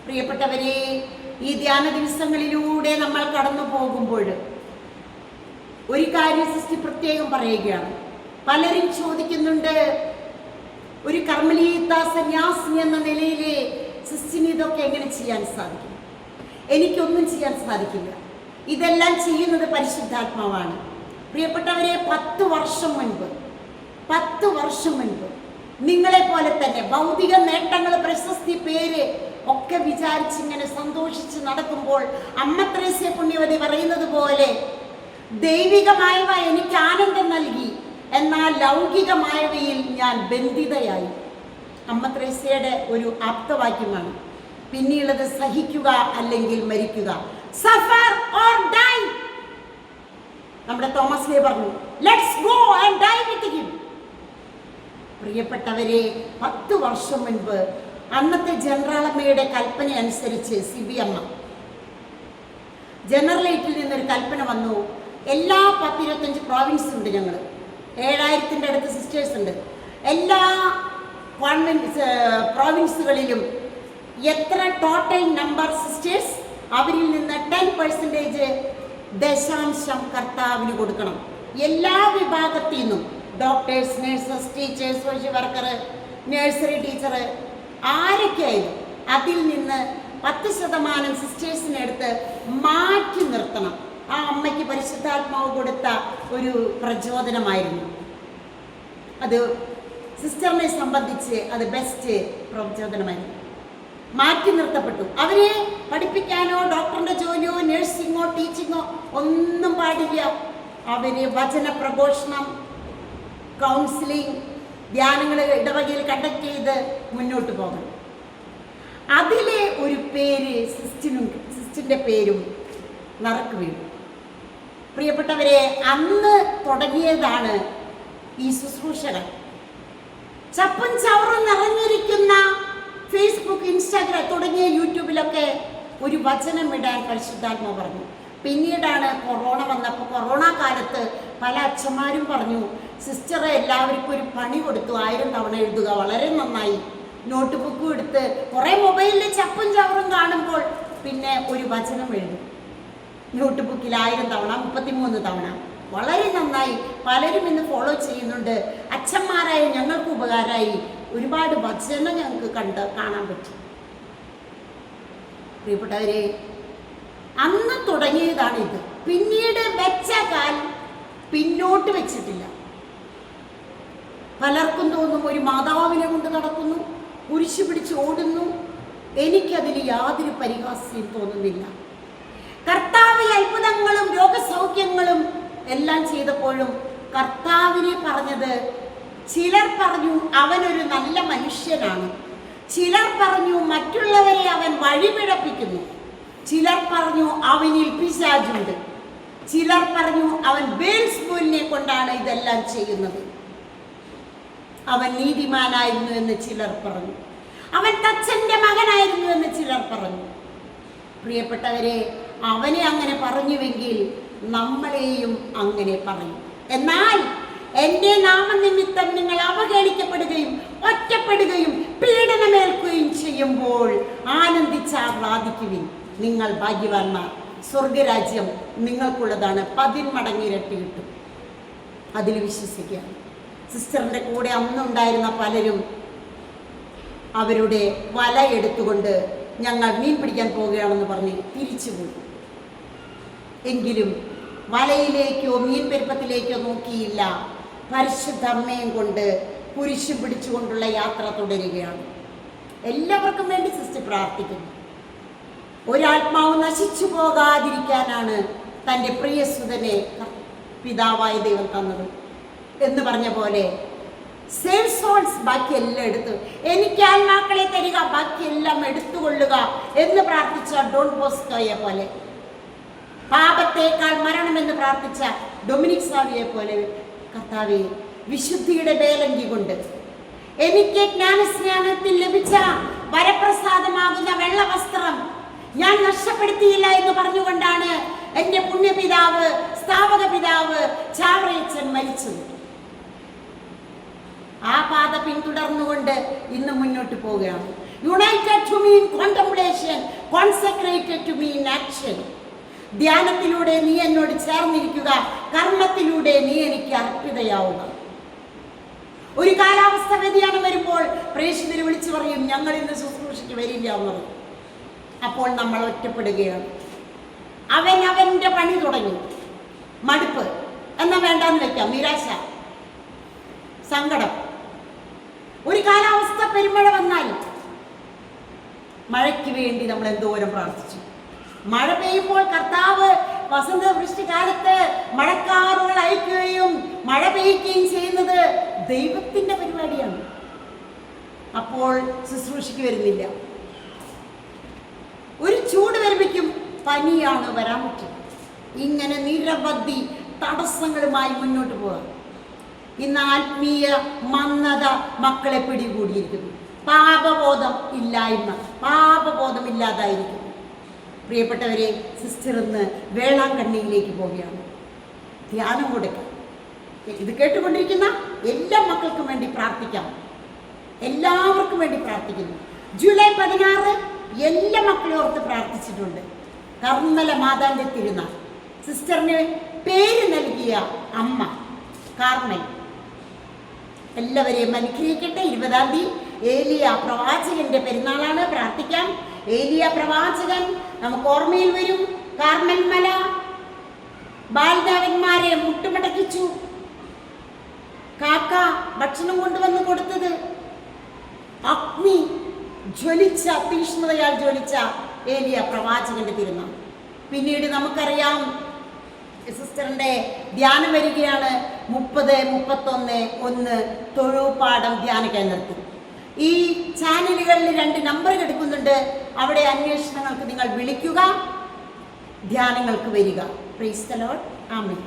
പ്രിയപ്പെട്ടവരെ, ഈ ധ്യാന ദിവസങ്ങളിലൂടെ നമ്മൾ കടന്നു പോകുമ്പോൾ ഒരു കാര്യം സിസ്റ്റർ പ്രത്യേകം പറയുകയാണ്. പലരും ചോദിക്കുന്നുണ്ട്, ഒരു കർമ്മലീത്ത സന്യാസിനി എന്ന നിലയിൽ സിസ്റ്ററിന് ഇതൊക്കെ എങ്ങനെ ചെയ്യാൻ സാധിക്കും? എനിക്കൊന്നും ചെയ്യാൻ സാധിക്കില്ല. ഇതെല്ലാം ചെയ്യുന്നത് പരിശുദ്ധാത്മാവാണ്. പ്രിയപ്പെട്ടവരെ, 10 വർഷം മുൻപ് നിങ്ങളെ പോലെ തന്നെ ഭൗതിക നേട്ടങ്ങൾ, പ്രശസ്തി, പേര് ഒക്കെ വിചാരിച്ചിങ്ങനെ സന്തോഷിച്ച് നടക്കുമ്പോൾ അമ്മ ത്രേസ്യ പുണ്യവതി പറയുന്നത് പോലെ ദൈവികമായവ എനിക്ക് ആനന്ദം നൽകി, എന്നാൽ ലൗകികമായവയിൽ ഞാൻ ബന്ധിതയായി. അമ്മ ത്രേസ്യയുടെ ഒരു ആപ്തവാക്യമാണ്. പിന്നീടത് സഹിക്കുക അല്ലെങ്കിൽ മരിക്കുക, സഫർ ഓർ ഡൈ. നമ്മുടെ തോമസ് ലേ പറഞ്ഞു, let's go and dye with him. പ്രിയപ്പെട്ടവരെ, 10 വർഷം മുൻപ് അന്നത്തെ ജനറാളമ്മയുടെ കൽപ്പന അനുസരിച്ച് സിബി അമ്മ ജനറലേറ്റിൽ നിന്നൊരു കൽപ്പന വന്നു. എല്ലാ 10-25 പ്രോവിൻസ് ഉണ്ട്, ഞങ്ങൾ 7000-ൻ്റെ അടുത്ത് സിസ്റ്റേഴ്സ് ഉണ്ട്. എല്ലാ പ്രോവിൻസുകളിലും എത്ര ടോട്ടൽ നമ്പർ സിസ്റ്റേഴ്സ്, അവരിൽ നിന്ന് 10% ദശാംശം കർത്താവിന് കൊടുക്കണം. എല്ലാ വിഭാഗത്തിൽ നിന്നും doctors, nurses, teachers, social worker, nursery teacher, ആരൊക്കെയായാലും അതിൽ നിന്ന് 10% സിസ്റ്റേഴ്സിനെ എടുത്ത് മാറ്റി നിർത്തണം. ആ അമ്മയ്ക്ക് പരിശുദ്ധാത്മാവ് കൊടുത്ത ഒരു പ്രചോദനമായിരുന്നു അത്. സിസ്റ്ററിനെ സംബന്ധിച്ച് അത് ബെസ്റ്റ് പ്രചോദനമായിരുന്നു. മാറ്റി നിർത്തപ്പെട്ടു. അവരെ പഠിപ്പിക്കാനോ ഡോക്ടറിന്റെ ജോലിയോ നഴ്സിങ്ങോ ടീച്ചിങ്ങോ ഒന്നും പാടില്ല. അവര് വചന പ്രഘോഷണം, കൗൺസിലിംഗ്, ധ്യാനങ്ങൾ ഇടവകയിൽ കണ്ടക്ട് ചെയ്ത് മുന്നോട്ട് പോകണം. അതിലെ ഒരു പേര് സിസ്റ്റിൻ്റെ പേരും നറുക്ക് വീണു. പ്രിയപ്പെട്ടവരെ, അന്ന് തുടങ്ങിയതാണ് ഈ ശുശ്രൂഷകൾ. ചപ്പും ചവറും നിറഞ്ഞിരിക്കുന്ന ഫേസ്ബുക്ക്, ഇൻസ്റ്റാഗ്രാം തുടങ്ങിയ യൂട്യൂബിലൊക്കെ ഒരു വചനം ഇടാൻ പരിശുദ്ധാത്മ പറഞ്ഞു. പിന്നീടാണ് കൊറോണ വന്നപ്പോൾ, കൊറോണ കാലത്ത് പല അച്ഛന്മാരും പറഞ്ഞു, സിസ്റ്ററെ എല്ലാവർക്കും ഒരു പണി കൊടുത്തു, 1000 തവണ എഴുതുക. വളരെ നന്നായി. നോട്ട് ബുക്കും എടുത്ത് കുറേ മൊബൈലിൽ ചപ്പും ചവറും കാണുമ്പോൾ പിന്നെ ഒരു വചനം എഴുതും നോട്ട് ബുക്കിൽ 1000 തവണ, 33 തവണ. വളരെ നന്നായി. പലരും ഇന്ന് ഫോളോ ചെയ്യുന്നുണ്ട്. അച്ഛന്മാരായ ഞങ്ങൾക്ക് ഉപകാരമായി. ഒരുപാട് വചനം ഞങ്ങൾക്ക് കാണാൻ പറ്റും. പ്രിയപ്പെട്ടവരെ, അന്ന് തുടങ്ങിയതാണിത്. പിന്നീട് വെച്ച കാൽ പിന്നോട്ട് വെച്ചിട്ടില്ല. പലർക്കും തോന്നും ഒരു മാതാവിനെ കൊണ്ട് നടക്കുന്നു, കുരിശു പിടിച്ച് ഓടുന്നു. എനിക്കതിന് യാതൊരു പരിഹാസ്യം തോന്നുന്നില്ല. കർത്താവ് അത്ഭുതങ്ങളും രോഗസൗഖ്യങ്ങളും എല്ലാം ചെയ്തപ്പോഴും കർത്താവിനെ പറഞ്ഞത്, ചിലർ പറഞ്ഞു അവനൊരു നല്ല മനുഷ്യനാണ്, ചിലർ പറഞ്ഞു മറ്റുള്ളവരെ അവൻ വഴിപിഴപ്പിക്കുന്നു, ചിലർ പറഞ്ഞു അവനിൽ പിശാചുണ്ട്, ചിലർ പറഞ്ഞു അവൻ ബേൽസ്ബൂലിനെ കൊണ്ടാണ് ഇതെല്ലാം ചെയ്യുന്നത്, അവൻ നീതിമാനായിരുന്നു എന്ന് ചിലർ പറഞ്ഞു, അവൻ തച്ചന്റെ മകനായിരുന്നു എന്ന് ചിലർ പറഞ്ഞു. പ്രിയപ്പെട്ടവരെ, അവനെ അങ്ങനെ പറഞ്ഞുവെങ്കിൽ നമ്മളെയും അങ്ങനെ പറയും. എന്നാൽ എൻ്റെ നാമനിമിത്തം നിങ്ങൾ അവഹേളിക്കപ്പെടുകയും ഒറ്റപ്പെടുകയും പീഡനമേൽക്കുകയും ചെയ്യുമ്പോൾ ആനന്ദിച്ചാഹ്ലാദിക്കുവിൻ, നിങ്ങൾ ഭാഗ്യവാന്മാർ, സ്വർഗരാജ്യം നിങ്ങൾക്കുള്ളതാണ്, 10 മടങ്ങ് ഇരട്ടി കിട്ടും. അതിൽ വിശ്വസിക്കുക. സിസ്റ്ററിൻ്റെ കൂടെ അന്നുണ്ടായിരുന്ന പലരും അവരുടെ വല എടുത്തുകൊണ്ട് ഞങ്ങൾ മീൻ പിടിക്കാൻ പോവുകയാണെന്ന് പറഞ്ഞ് തിരിച്ചുപോയി. എങ്കിലും വലയിലേക്കോ മീൻ പെരുപ്പത്തിലേക്കോ നോക്കിയില്ല. പരിശുദ്ധ അമ്മയും കൊണ്ട് കുരിശു പിടിച്ചുകൊണ്ടുള്ള യാത്ര തുടരുകയാണ്. എല്ലാവർക്കും വേണ്ടി സിസ്റ്റർ പ്രാർത്ഥിക്കുന്നു. ഒരാത്മാവ് നശിച്ചു പോകാതിരിക്കാനാണ് തൻ്റെ പ്രിയസുതനെ പിതാവായ ദൈവം തന്നത് എന്ന് പറഞ്ഞ പോലെ സേവ് സോൾസ്, ബാക്കിയെല്ലാം എടുത്തു, എനിക്ക് ആത്മാക്കളെ തരിക, ബാക്കിയെല്ലാം എടുത്തുകൊള്ളുക എന്ന് പ്രാർത്ഥിച്ച ഡോൺ ബോസ്കോയെ പോലെ, പാപത്തേക്കാൾ മരണമെന്ന് പ്രാർത്ഥിച്ച ഡൊമിനിക് സാവിയെ പോലെ, കർത്താവേ വിശുദ്ധിയുടെ വേലങ്കി കൊണ്ട് എനിക്ക് ജ്ഞാനസ്നാനത്തിൽ ലഭിച്ച വരപ്രസാദമാകുന്ന വെള്ള വസ്ത്രം ഞാൻ നഷ്ടപ്പെടുത്തിയില്ല എന്ന് പറഞ്ഞുകൊണ്ടാണ് എൻ്റെ പുണ്യപിതാവ്, സ്ഥാപക പിതാവ് ചാവറയച്ചൻ മരിച്ചത്. ആ പാത പിന്തുടർന്നുകൊണ്ട് ഇന്ന് മുന്നോട്ട് പോവുകയാണ്. United to me in contemplation consecrated to me in action. ധ്യാനത്തിലൂടെ നീ എന്നോട് ചേർന്നിരിക്കുക, കർമ്മത്തിലൂടെ നീ എനിക്ക് അർപ്പിതയാവുക. ഒരു കാലാവസ്ഥ വ്യതിയാനം വരുമ്പോൾ പ്രേക്ഷിതർ വിളിച്ചു പറയും, ഞങ്ങൾ ഇന്ന് ശുശ്രൂഷയ്ക്ക് വരില്ല എന്നത്. അപ്പോൾ നമ്മൾ ഒറ്റപ്പെടുകയാണ്. അവന്റെ പണി തുടങ്ങി, മടുപ്പ്, എന്നാ വേണ്ടാന്ന് വെക്കാം, നിരാശ, സങ്കടം. ഒരു കാലാവസ്ഥ പെരുമഴ വന്നാൽ മഴയ്ക്ക് വേണ്ടി നമ്മൾ എന്തോരം പ്രാർത്ഥിച്ചു. മഴ പെയ്യുമ്പോൾ കർത്താവ് വസന്ത വൃഷ്ടികാലത്ത് മഴക്കാറുകൾ അയക്കുകയും മഴ പെയ്യുകയും ചെയ്യുന്നത് ദൈവത്തിന്റെ പരിപാടിയാണ്. അപ്പോൾ ശുശ്രൂഷയ്ക്ക് വരുന്നില്ല. ഒരു ചൂട് വരുമ്പോഴേക്കും പനിയാണ് വരാൻ പറ്റും. ഇങ്ങനെ നിരവധി തടസ്സങ്ങളുമായി മുന്നോട്ട് പോവുക. ഇന്ന് ആത്മീയ മന്ദത മക്കളെ പിടികൂടിയിരിക്കുന്നു. പാപബോധം ഇല്ലാതായിരിക്കുന്നു. പ്രിയപ്പെട്ടവരെ, സിസ്റ്റർ ഇന്ന് വേളാങ്കണ്ണിയിലേക്ക് പോവുകയാണ്. ധ്യാനം കൊടുക്കാം. ഇത് കേട്ടുകൊണ്ടിരിക്കുന്ന എല്ലാ മക്കൾക്കും വേണ്ടി പ്രാർത്ഥിക്കാം. എല്ലാവർക്കും വേണ്ടി പ്രാർത്ഥിക്കുന്നു. ജൂലൈ 16 എല്ലാ മക്കളെ ഓർത്ത് പ്രാർത്ഥിച്ചിട്ടുണ്ട്. കർമ്മല മാതാന്റെ തിരുനാൾ. സിസ്റ്ററിന് പേര് നൽകിയ അമ്മ കാർമൽ എല്ലാവരെയും അനുഗ്രഹിക്കട്ടെ. 20-ാം തീയതി ഏലിയ പ്രവാചകന്റെ പെരുന്നാളാണ്. പ്രാർത്ഥിക്കാം. ഏലിയ പ്രവാചകൻ നമുക്ക് ഓർമ്മയിൽ വരും. കാർമൽ മല ബാൽദേവന്മാരെ മുട്ടുമടക്കിച്ചു. കാക്ക ഭക്ഷണം കൊണ്ടുവന്ന് കൊടുത്തത് അഗ്നി ജ്വലിച്ച, തീഷ്ണതയാൽ ജ്വലിച്ച ഏലിയ പ്രവാചകന്റെ തിരുനാൾ. പിന്നീട് നമുക്കറിയാം സിസ്റ്ററിന്റെ ധ്യാനം വരികയാണ്. 30, 31, 1 തൊഴുപാടം ധ്യാന കേന്ദ്രത്തിൽ. ഈ ചാനലുകളിൽ 2 നമ്പർ എടുക്കുന്നുണ്ട്. അവിടെ അന്വേഷണങ്ങൾക്ക് നിങ്ങൾ വിളിക്കുക, ധ്യാനങ്ങൾക്ക് വരിക. Praise the Lord. ആമേൻ.